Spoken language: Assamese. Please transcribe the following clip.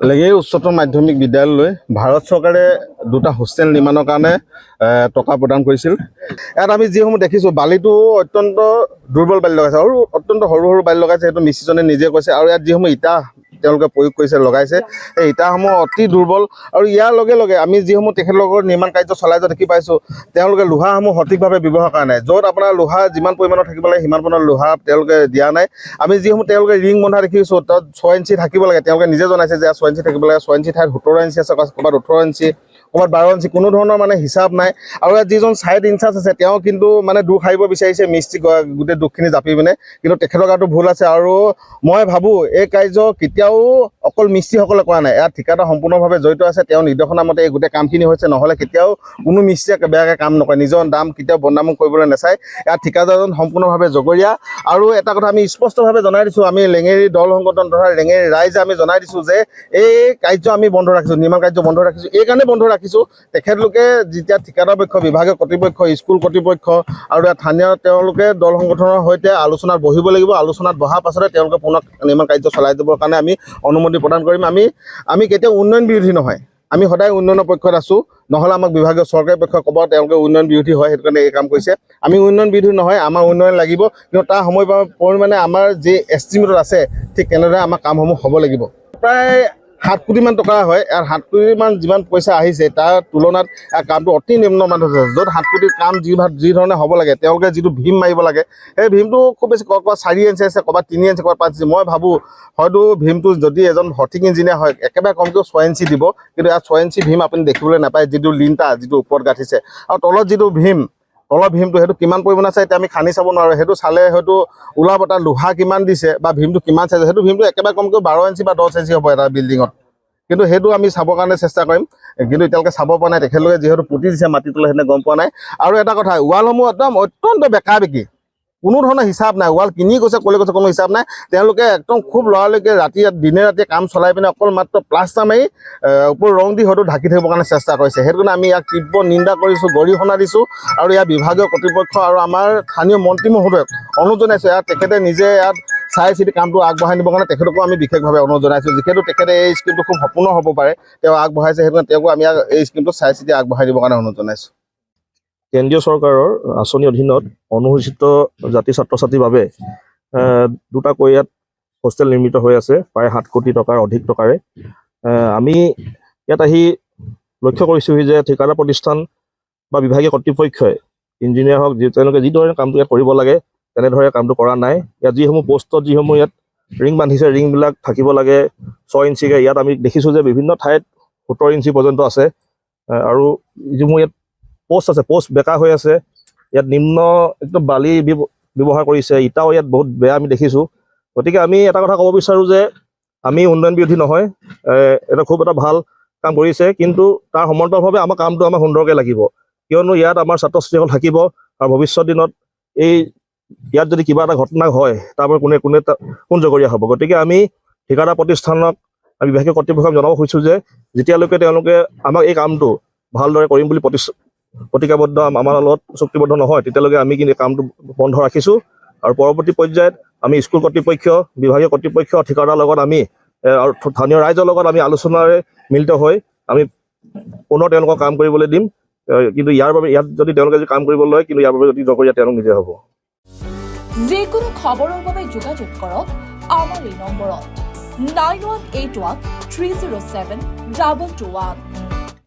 লেঙেৰী উচ্চতৰ মাধ্যমিক বিদ্যালয়লৈ ভাৰত চৰকাৰে দুটা হোষ্টেল নিৰ্মাণৰ কাৰণে টকা প্ৰদান কৰিছিল। ইয়াত আমি যিসমূহ দেখিছোঁ বালিটো অত্যন্ত দুৰ্বল বালি লগাইছে আৰু অত্যন্ত সৰু সৰু বালি লগাইছে, সেইটো মিস্ত্ৰীজনে নিজে কৈছে। আৰু ইয়াত যিসমূহ ইটা তেওঁলোকে প্ৰয়োগ কৰিছে লগাইছে, এই ইটাসমূহ অতি দুৰ্বল। আৰু ইয়াৰ লগে লগে আমি যিসমূহ তেখেতলোকৰ নিৰ্মাণ কাৰ্য চলাই যোৱা দেখি পাইছোঁ, তেওঁলোকে লোহাসমূহ সঠিকভাৱে ব্যৱহাৰ কৰা নাই। য'ত আপোনাৰ লোহা যিমান পৰিমাণৰ থাকিব লাগে সিমান পৰিমাণৰ লোহা তেওঁলোকে দিয়া নাই। আমি যিসমূহ তেওঁলোকে ৰিং বন্ধা দেখিছোঁ, তাত 6 ইঞ্চি থাকিব লাগে। তেওঁলোকে নিজে জনাইছে যে 6 ইঞ্চি থাকিব লাগে, 6 ইঞ্চি ঠাইত 17 ইঞ্চি আছে, ক'ৰবাত 18 ইঞ্চি, ক'ৰবাত 12 ইঞ্চি, কোনো ধৰণৰ মানে হিচাপ নাই। আৰু ইয়াত যিজন ছাইড ইনচাৰ্জ আছে তেওঁ কিন্তু মানে দূৰ সাৰিব বিচাৰিছে মিস্ত্ৰী গোটেই দুখখিনি জাপি পিনে, কিন্তু তেখেতৰ গাতো ভুল আছে। আৰু মই ভাবোঁ এই কাৰ্য কেতিয়াও অকল মিস্ত্ৰীসকলে কৰা নাই, ইয়াত ঠিকাদাৰ সম্পূৰ্ণভাৱে জড়িত আছে। তেওঁ নিৰ্দেশনা মতে এই গোটেই কামখিনি হৈছে, নহ'লে কেতিয়াও কোনো মিস্ত্ৰীয়ে বেয়াকৈ কাম নকৰে, নিজৰ দাম কেতিয়াও বদনাম কৰিবলৈ নাচায়। ইয়াত ঠিকাদাৰজন সম্পূৰ্ণভাৱে জগৰীয়া। আৰু এটা কথা আমি স্পষ্টভাৱে জনাই দিছোঁ, আমি লেঙেৰী দল সংগঠন তথা লেঙেৰী ৰাইজে আমি জনাই দিছোঁ যে এই কাৰ্য আমি বন্ধ ৰাখিছোঁ, নিৰ্মাণ কাৰ্য বন্ধ ৰাখিছোঁ। এই কাৰণে বন্ধ ৰাখিছোঁ, তেখেতলোকে যেতিয়া ঠিকাদাৰ পক্ষ, বিভাগীয় কৰ্তৃপক্ষ, স্কুল কৰ্তৃপক্ষ আৰু স্থানীয় তেওঁলোকে দল সংগঠনৰ সৈতে আলোচনাত বহিব লাগিব। আলোচনাত বহাৰ পাছতে তেওঁলোকে পুনৰ নিৰ্মাণ কাৰ্য চলাই যাবৰ কাৰণে আমি অনুমতি প্ৰদান কৰিম। আমি কেতিয়াও উন্নয়ন বিৰোধী নহয়, আমি সদায় উন্নয়নৰ পক্ষত আছোঁ। নহ'লে আমাক বিভাগীয় চৰকাৰী পক্ষই ক'ব তেওঁলোকে উন্নয়ন বিৰোধী হয়, সেইটো কাৰণে এই কাম কৰিছে। আমি উন্নয়ন বিৰোধী নহয়, আমাৰ উন্নয়ন লাগিব, কিন্তু তাৰ সময় পৰিমাণে আমাৰ যি এষ্টিমেটত আছে ঠিক তেনেদৰে আমাৰ কামসমূহ হ'ব লাগিব। প্ৰায় 7 কোটিমান টকা হয়। ইয়াৰ 7 কোটিমান যিমান পইচা আহিছে তাৰ তুলনাত কামটো অতি নিম্নমানৰ হৈছে। য'ত 7 কোটিৰ কাম যি ধৰণে হ'ব লাগে, তেওঁলোকে যিটো ভীম মাৰিব লাগে, সেই ভীমটো খুব বেছি ক'ৰবাত 4 ইঞ্চি আছে, ক'ৰবাত 3 ইঞ্চি, ক'ৰবাত 5 ইঞ্চি। মই ভাবোঁ হয়তো ভীমটো যদি এজন সঠিক ইঞ্জিনিয়াৰ হয় একেবাৰে কমকৈও 6 ইঞ্চি দিব, কিন্তু ইয়াত 6 ইঞ্চি ভীম আপুনি দেখিবলৈ নাপায়। যিটো লিণ্টা যিটো ওপৰত গাঁঠিছে আৰু তলত যিটো ভীম, তলৰ ভীমটো সেইটো কিমান পৰিমাণ আছে এতিয়া আমি খান্দি চাব নোৱাৰোঁ। সেইটো চালে হয়তো ওলাব তাৰ লোহা কিমান দিছে বা ভীমটো কিমান চাইছে। সেইটো ভীমটো একেবাৰে কমকৈ 12 ইঞ্চি বা 10 ইঞ্চি হ'ব এটা বিল্ডিঙত, কিন্তু সেইটো আমি চাবৰ কাৰণে চেষ্টা কৰিম। কিন্তু এতিয়ালৈকে চাব পৰা নাই, তেখেতলোকে যিহেতু পুতি দিছে মাটি তলে সেনে গম পোৱা নাই। আৰু এটা কথা, ৱালসমূহ একদম অত্যন্ত বেকা বেকি, কোনো ধৰণৰ হিচাপ নাই। ৱাল কিনি গৈছে ক'লৈ গৈছে কোনো হিচাপ নাই। তেওঁলোকে একদম খুব লৰালৰিকৈ দিনে ৰাতিয়ে কাম চলাই পিনে অকল মাত্ৰ প্লাষ্টাৰ মাৰি ওপৰত ৰং দি হয়তো ঢাকি থাকিবৰ কাৰণে চেষ্টা কৰিছে। সেইটো কাৰণে আমি ইয়াক তীব্ৰ নিন্দা কৰিছোঁ, গৰিহণা দিছোঁ। আৰু ইয়াৰ বিভাগীয় কৰ্তৃপক্ষ আৰু আমাৰ স্থানীয় মন্ত্ৰী মহোদয়ক অনুৰোধ জনাইছোঁ, ইয়াত তেখেতে নিজে ইয়াত চাই চিতি কামটো আগবঢ়াই নিবৰ কাৰণে তেখেতকো আমি বিশেষভাৱে অনুৰোধ জনাইছোঁ। যিহেতু তেখেতে এই স্কিমটো খুব সম্পূৰ্ণ হ'ব পাৰে, তেওঁ আগবঢ়াইছে, সেইটো কাৰণে তেওঁকো আমি এই স্কিমটো চাই চিতি আগবঢ়াই দিবৰ কাৰণে অনুৰোধ জনাইছোঁ। কেন্দ্ৰীয় চৰকাৰৰ আঁচনিৰ অধীনত অনুসূচিত জাতি ছাত্ৰ ছাত্ৰীৰ বাবে দুটাকৈ ইয়াত হোষ্টেল নিৰ্মিত হৈ আছে, প্ৰায় 7 কোটি টকাৰ অধিক টকাৰে। আমি ইয়াত আহি লক্ষ্য কৰিছোঁ যে ঠিকাদাৰ প্ৰতিষ্ঠান বা বিভাগীয় কৰ্তৃপক্ষই, ইঞ্জিনিয়াৰ হওক, তেওঁলোকে যিধৰণে কামটো ইয়াত কৰিব লাগে তেনেদৰে কামটো কৰা নাই। ইয়াত যিসমূহ পষ্টত যিসমূহ ইয়াত ৰিং বান্ধিছে, ৰিংবিলাক থাকিব লাগে 6 ইঞ্চিকৈ। ইয়াত আমি দেখিছোঁ যে বিভিন্ন ঠাইত 17 ইঞ্চি পৰ্যন্ত আছে। আৰু যিসমূহ ইয়াত পোষ্ট আছে, পোষ্ট বেকা হৈ আছে। ইয়াত নিম্ন একদম বালি ব্যৱহাৰ কৰিছে, ইটাও ইয়াত বহুত বেয়া আমি দেখিছোঁ। গতিকে আমি এটা কথা ক'ব বিচাৰোঁ যে আমি উন্নয়ন বিৰোধী নহয়, এটা খুব এটা ভাল কাম কৰিছে, কিন্তু তাৰ সমান্তৰালভাৱে আমাৰ কামটো আমাৰ সুন্দৰকৈ লাগিব। কিয়নো ইয়াত আমাৰ ছাত্ৰ ছাত্ৰীসকল থাকিব আৰু ভৱিষ্যত দিনত ইয়াত যদি কিবা এটা ঘটনা হয় তাৰ পৰা কোন জগৰীয়া হ'ব। গতিকে আমি ঠিকাদাৰ প্ৰতিষ্ঠানক, বিভাগীয় কৰ্তৃপক্ষক জনাব খুজিছোঁ যে যেতিয়ালৈকে তেওঁলোকে আমাক এই কামটো ভালদৰে কৰিম বুলি প্ৰতিজ্ঞাবদ্ধ, আমাৰ লগত চুক্তিবদ্ধ নহয়, তেতিয়ালৈকে আমি কিন্তু কামটো বন্ধ ৰাখিছোঁ। আৰু পৰৱৰ্তী পৰ্যায়ত আমি স্কুল কৰ্তৃপক্ষ, বিভাগীয় কৰ্তৃপক্ষ, ঠিকাদাৰৰ লগত আমি আৰু স্থানীয় ৰাইজৰ লগত আমি আলোচনাৰে মিলিত হৈ আমি পুনৰ তেওঁলোকক কাম কৰিবলৈ দিম। কিন্তু ইয়াত যদি তেওঁলোকে কাম কৰিবলৈ লয়, কিন্তু ইয়াৰ বাবে যদি জগৰীয়া তেওঁলোক নিজে হ'ব। যিকোনো খবৰৰ বাবে যোগাযোগ কৰক আমাৰ এই নম্বৰত 9181 307 2221।